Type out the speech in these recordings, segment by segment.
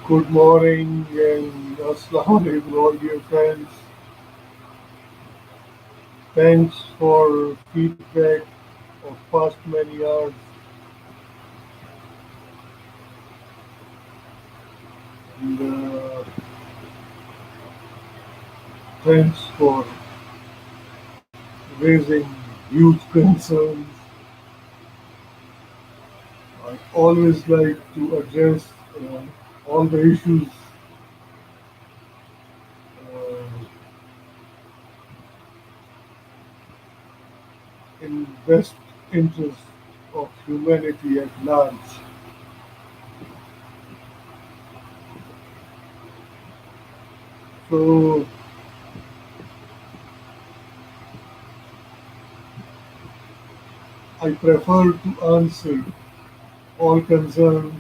Good morning and Assalamu alaikum all dear friends. Thanks for feedback of past many hours and thanks for raising huge concerns. I always like to address all the issues uh, in best interest of humanity at large. So I prefer to answer all concerns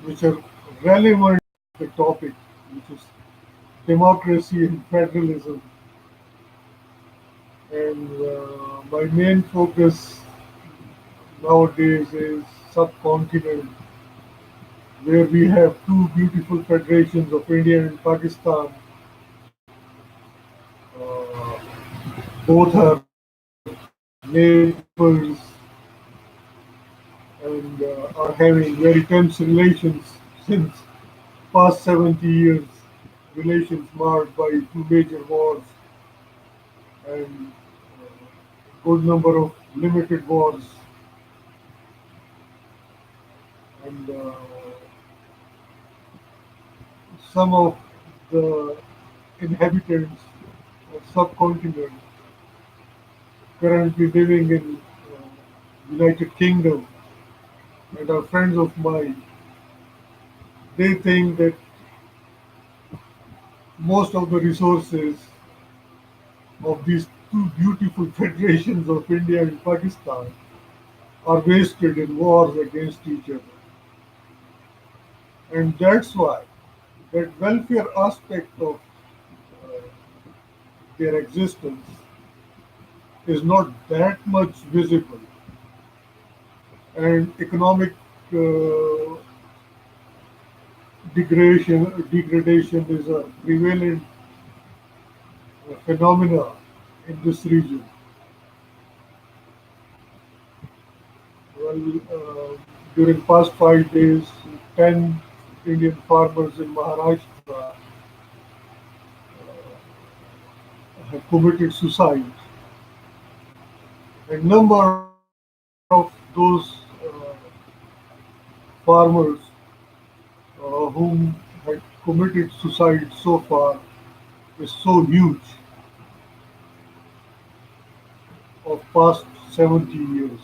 which are relevant to the topic, which is democracy and federalism. And my main focus nowadays is subcontinent, where we have two beautiful federations of India and Pakistan. Uh, Both are neighbors and are having very tense relations since past 70 years. Relations marked by two major wars and good number of limited wars and some of the inhabitants of subcontinent currently living in United Kingdom and are friends of mine. They think that most of the resources of these two beautiful federations of India and Pakistan are wasted in wars against each other. And that's why that welfare aspect of uh, their existence is not that much visible. And economic uh, degradation is a prevalent phenomena in this region. Well, during past 5 days, 10 Indian farmers in Maharashtra have committed suicide. A number of those farmers whom had committed suicide so far is so huge of past 70 years.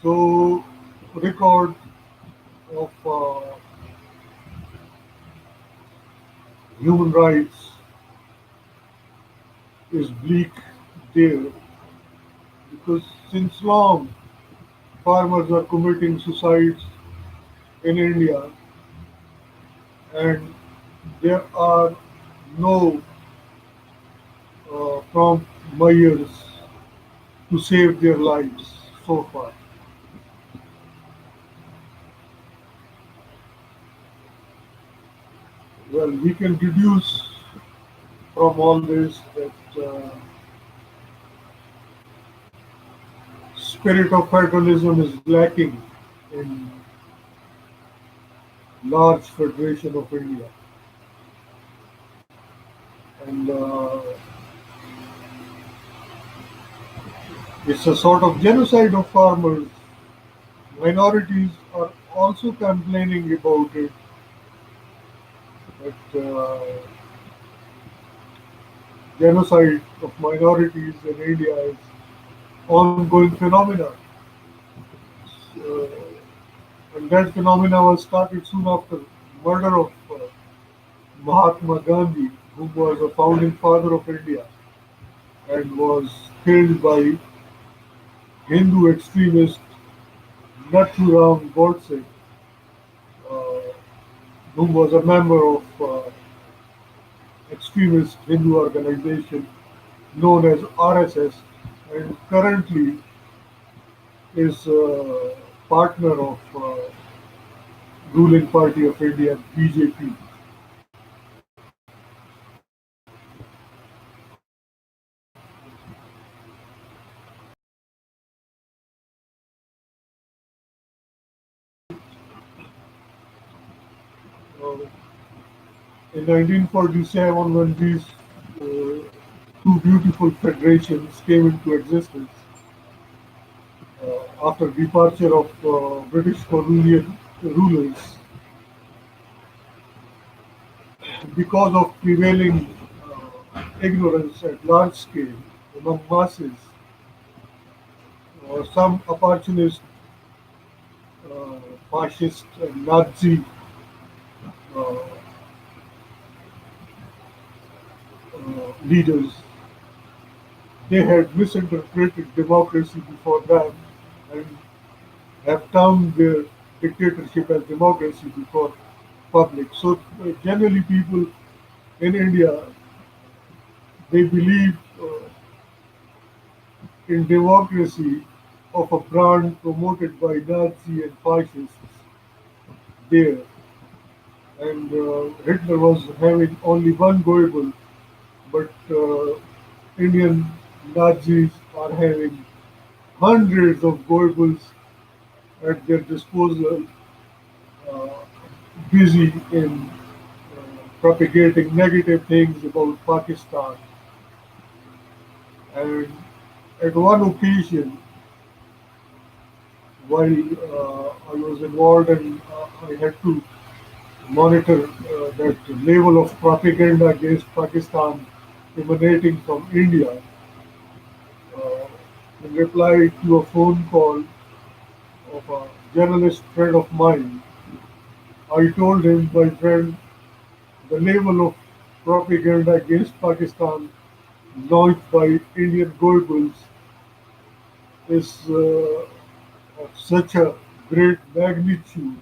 So record of human rights is bleak there because since long farmers are committing suicides in India and there are no prompt measures to save their lives so far. Well, we can deduce from all this that spirit of federalism is lacking in large federation of India, and it's a sort of genocide of farmers. Minorities are also complaining about it, that genocide of minorities in India is ongoing phenomena. Uh, and that phenomena was started soon after murder of Mahatma Gandhi, who was a founding father of India and was killed by Hindu extremist Nathuram Godse, uh, who was a member of extremist Hindu organization known as RSS and currently is partner of ruling party of India, BJP. Uh, in 1947, when these two beautiful federations came into existence, after departure of British colonial rulers, because of prevailing ignorance at large scale among masses, some opportunist, uh, fascist, and Nazi uh, leaders, they had misinterpreted democracy before them and have termed their dictatorship as democracy before public. So generally, people in India, they believe in democracy of a brand promoted by Nazi and fascists there. And Hitler was having only one Goebbels, but Indian Nazis are having hundreds of Goebbels at their disposal, uh, busy in propagating negative things about Pakistan. And at one occasion, while I was involved and I had to monitor that level of propaganda against Pakistan emanating from India, uh, in reply to a phone call of a journalist friend of mine, I told him, my friend, the level of propaganda against Pakistan launched by Indian Goebbels is of such a great magnitude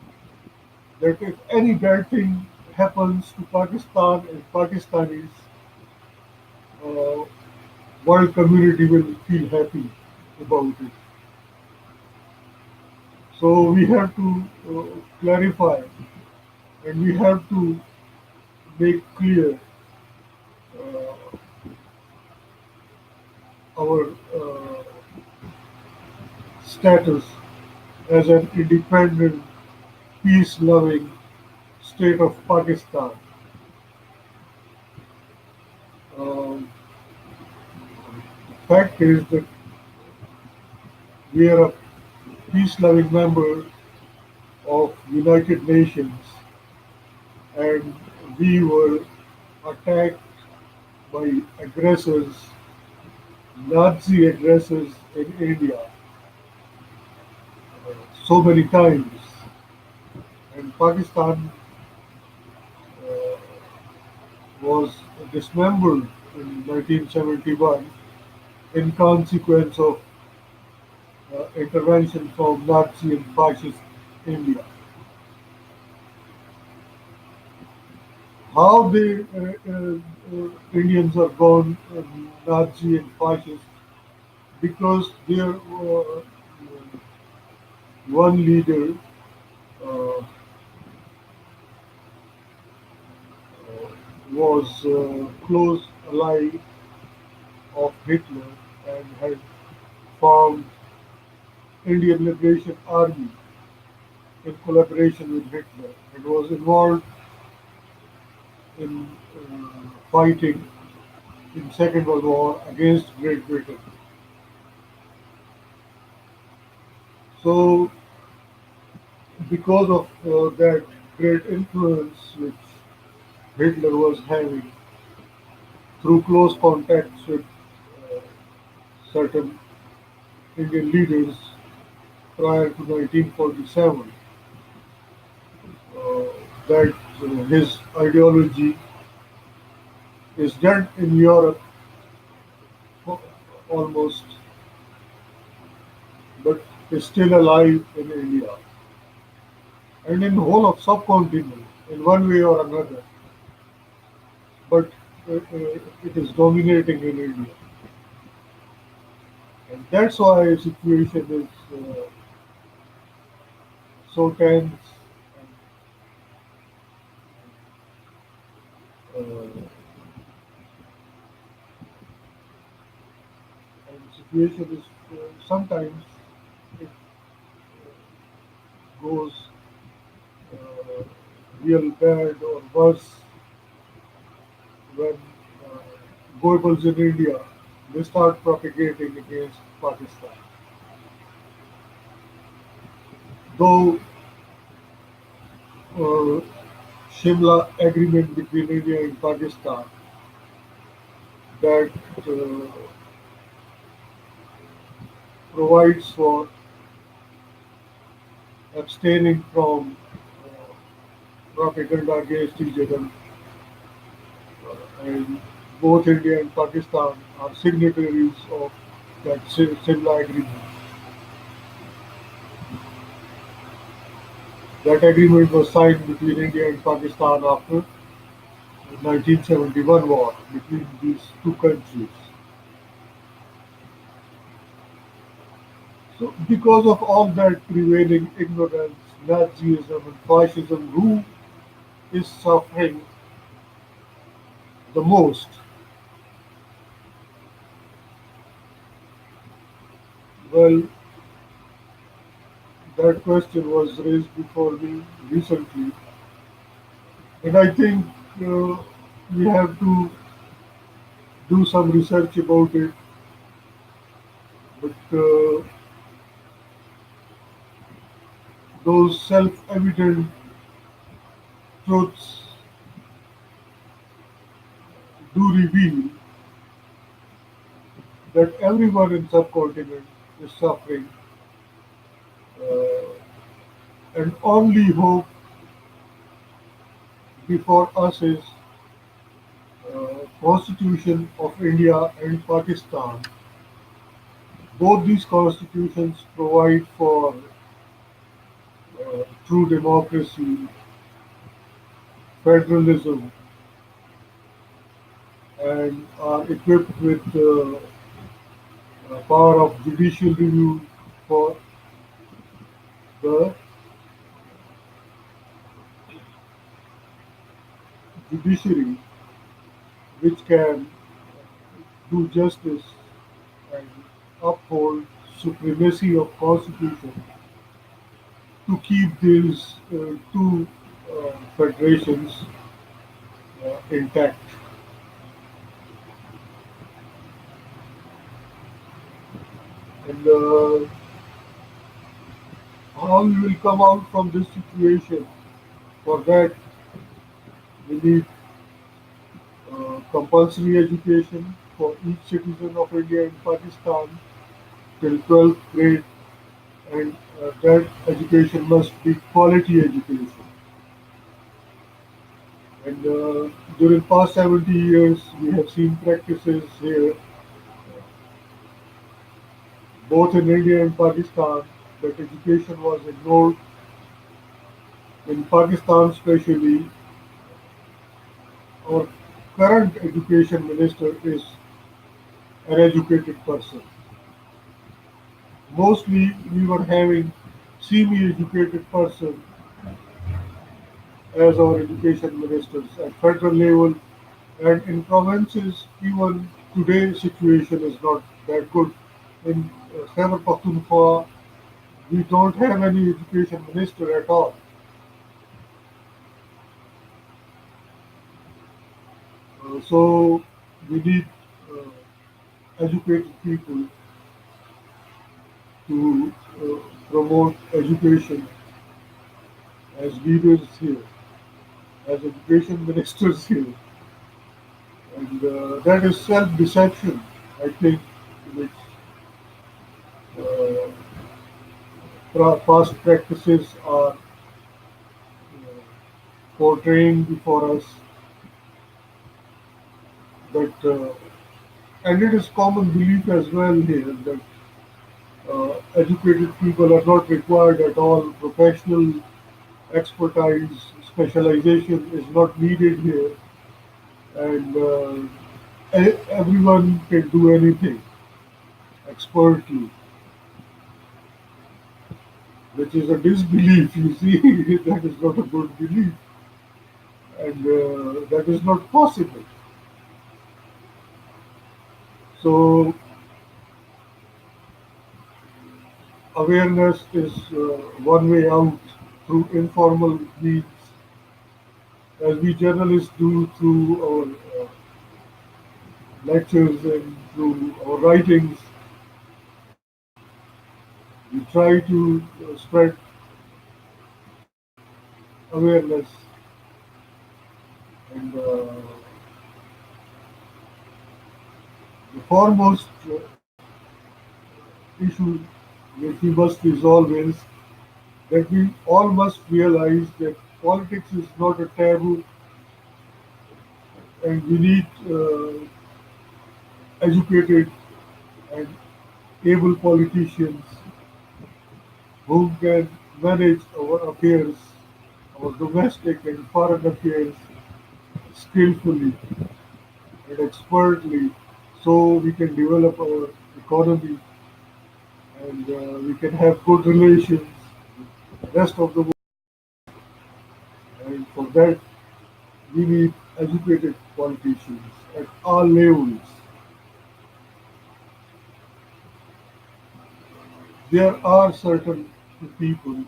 that if any bad thing happens to Pakistan and Pakistanis, uh, world community will feel happy about it. So we have to clarify and we have to make clear uh, our status as an independent, peace-loving state of Pakistan. Um, Fact is that we are a peace-loving member of United Nations, and we were attacked by aggressors, Nazi aggressors in India, so many times. And Pakistan uh, was dismembered in 1971 in consequence of intervention from Nazi and fascist India. How the Indians are born Nazi and fascist? Because their one leader uh, was close ally of Hitler and had formed Indian Liberation Army in collaboration with Hitler and was involved in fighting in Second World War against Great Britain. So, because of that great influence which Hitler was having through close contacts with uh, certain Indian leaders prior to 1947, uh, that his ideology is dead in Europe almost, but is still alive in India and in the whole of subcontinent in one way or another. But it is dominating in India, and that's why the situation is so tense. situation is sometimes it goes uh, real bad or worse when Goebbels in India they start propagating against Pakistan. Though uh, Shimla agreement between India and Pakistan that provides for abstaining from uh, propaganda against each other, and both India and Pakistan are signatories of that Shimla agreement. That agreement was signed between India and Pakistan after 1971 war between these two countries. So, because of all that prevailing ignorance, Nazism, and fascism, who is suffering the most? Well, that question was raised before me recently, and I think uh, we have to do some research about it. But those self-evident truths do reveal that everyone in subcontinent is suffering, uh, and only hope before us is Constitution of India and Pakistan. Both these constitutions provide for true democracy, federalism, and are equipped with power of judicial review for the judiciary, which can do justice and uphold supremacy of constitution to keep these two federations intact. And how we will come out from this situation? For that, we need compulsory education for each citizen of India and Pakistan till 12th grade, and that education must be quality education. And during past 70 years, we have seen practices here, both in India and Pakistan, that education was ignored. In Pakistan, especially, our current education minister is an educated person. Mostly, we were having semi-educated person as our education ministers at federal level, and in provinces, even today situation is not that good. In Khyber Pakhtunkhwa, we don't have any education minister at all. So we need educated people to promote education as leaders here, as education ministers here, and that is self-deception, I think, which uh, past practices are portraying before us that, and it is common belief as well here that educated people are not required at all. Professional expertise, specialization is not needed here, and everyone can do anything expertly, which is a disbelief. You see, that is not a good belief, and that is not possible. So Awareness is one way out through informal means, as we journalists do through our lectures and through our writings. We try to spread awareness and the foremost issue which we must resolve is that we all must realize that politics is not a taboo and we need educated and able politicians who can manage our affairs, our domestic and foreign affairs skillfully and expertly so we can develop our economy and we can have good relations with the rest of the world. And for that, we need educated politicians at all levels. There are certain people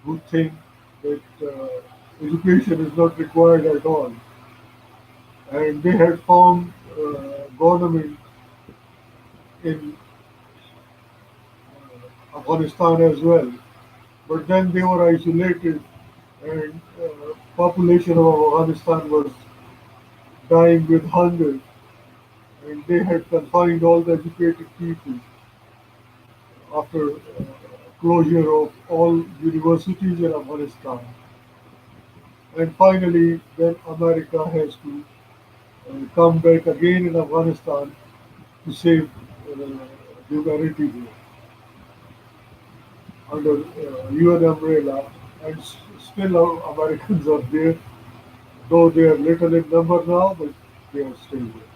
who think that education is not required at all, and they had found government in Afghanistan as well. But then they were isolated, and population of Afghanistan was dying with hunger, and they had confined all the educated people after closure of all universities in Afghanistan. And finally, then America has to come back again in Afghanistan to save humanity there under UN umbrella. And still our Americans are there, though they are little in number now, but they are still there.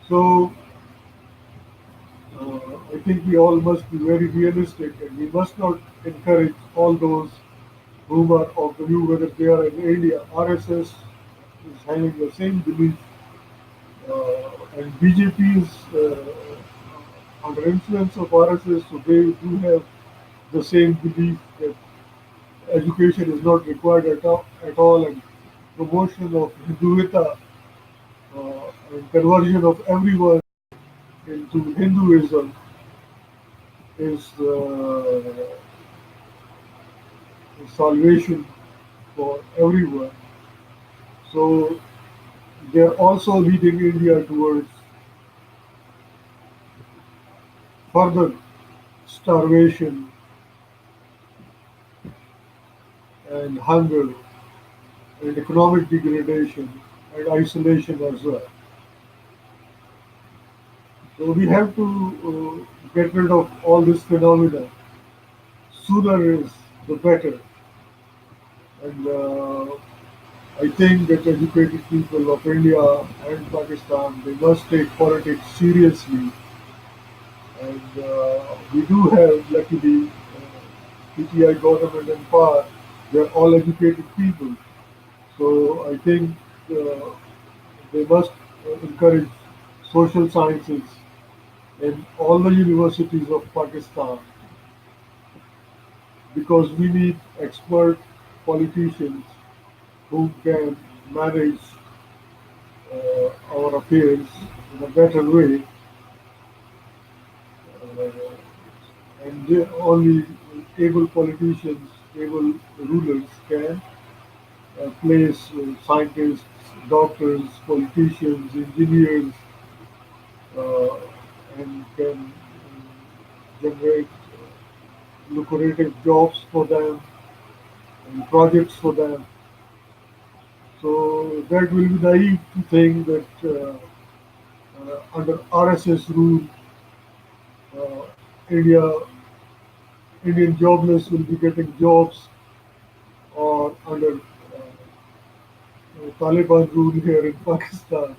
So I think we all must be very realistic and we must not encourage all those whom are of the view whether they are in India. RSS is having the same belief and BJP is under influence of RSS, so they do have the same belief that education is not required at all and promotion of Hinduita and conversion of everyone into Hinduism is salvation for everyone. So they're also leading India towards further starvation and hunger and economic degradation and isolation as well. So we have to get rid of all this phenomena. Sooner is the better. And I think that educated people of India and Pakistan, they must take politics seriously. And we do have, luckily, PTI government and power. They're all educated people. So I think uh, they must encourage social sciences in all the universities of Pakistan because we need expert politicians who can manage our affairs in a better way, and only able politicians, able rulers can place scientists, doctors, politicians, engineers, uh, and can generate lucrative jobs for them and projects for them. So that will be naive to think that under RSS rule, uh, India, Indian jobless will be getting jobs, or under Taliban rule here in Pakistan,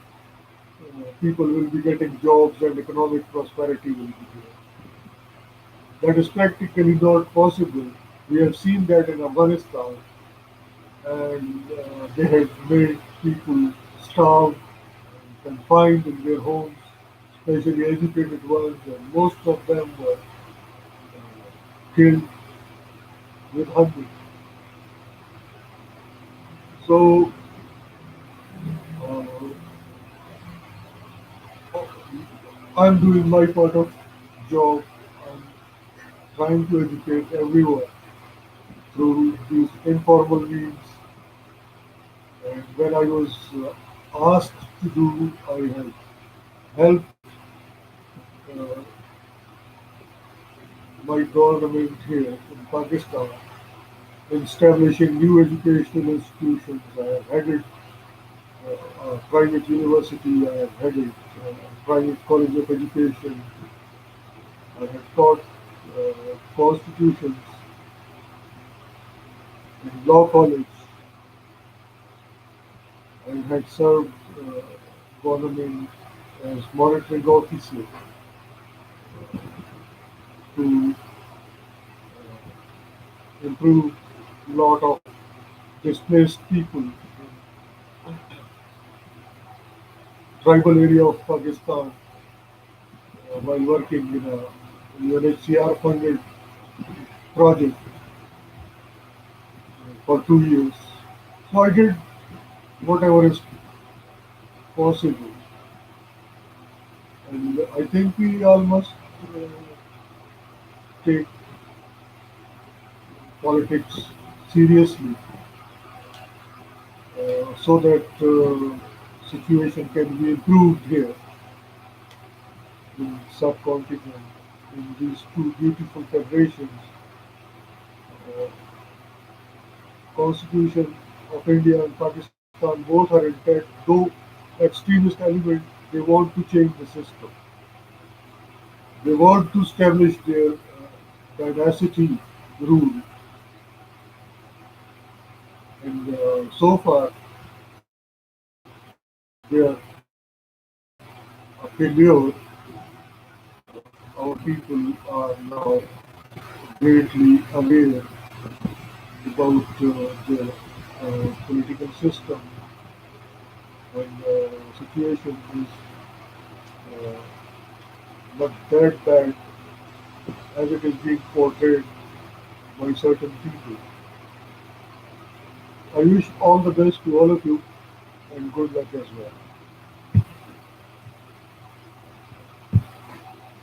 people will be getting jobs and economic prosperity will be there. That is practically not possible. We have seen that in Afghanistan, and they had made people starve and confined in their homes. especially educated ones, and most of them were killed with hunger. So uh, I'm doing my part of job. I'm trying to educate everyone through these informal means. And when I was asked to do, I have helped uh, my government here in Pakistan in establishing new educational institutions. I have headed a private university, I have headed a private college of education, I have taught constitutions in law college, I had served government as monitoring officer to improve a lot of displaced people in tribal area of Pakistan while working in a UNHCR funded project for 2 years. So I did whatever is possible, and I think we all must uh, take politics seriously so that situation can be improved here in subcontinent in these two beautiful federations. Uh, Constitution of India and Pakistan both are intact, though extremist element they want to change the system. They want to establish their dynasty rule, and so far they are a failure. Our people are now greatly aware about the political system, and situation is uh, not that bad as it is being portrayed by certain people. I wish all the best to all of you and good luck as well.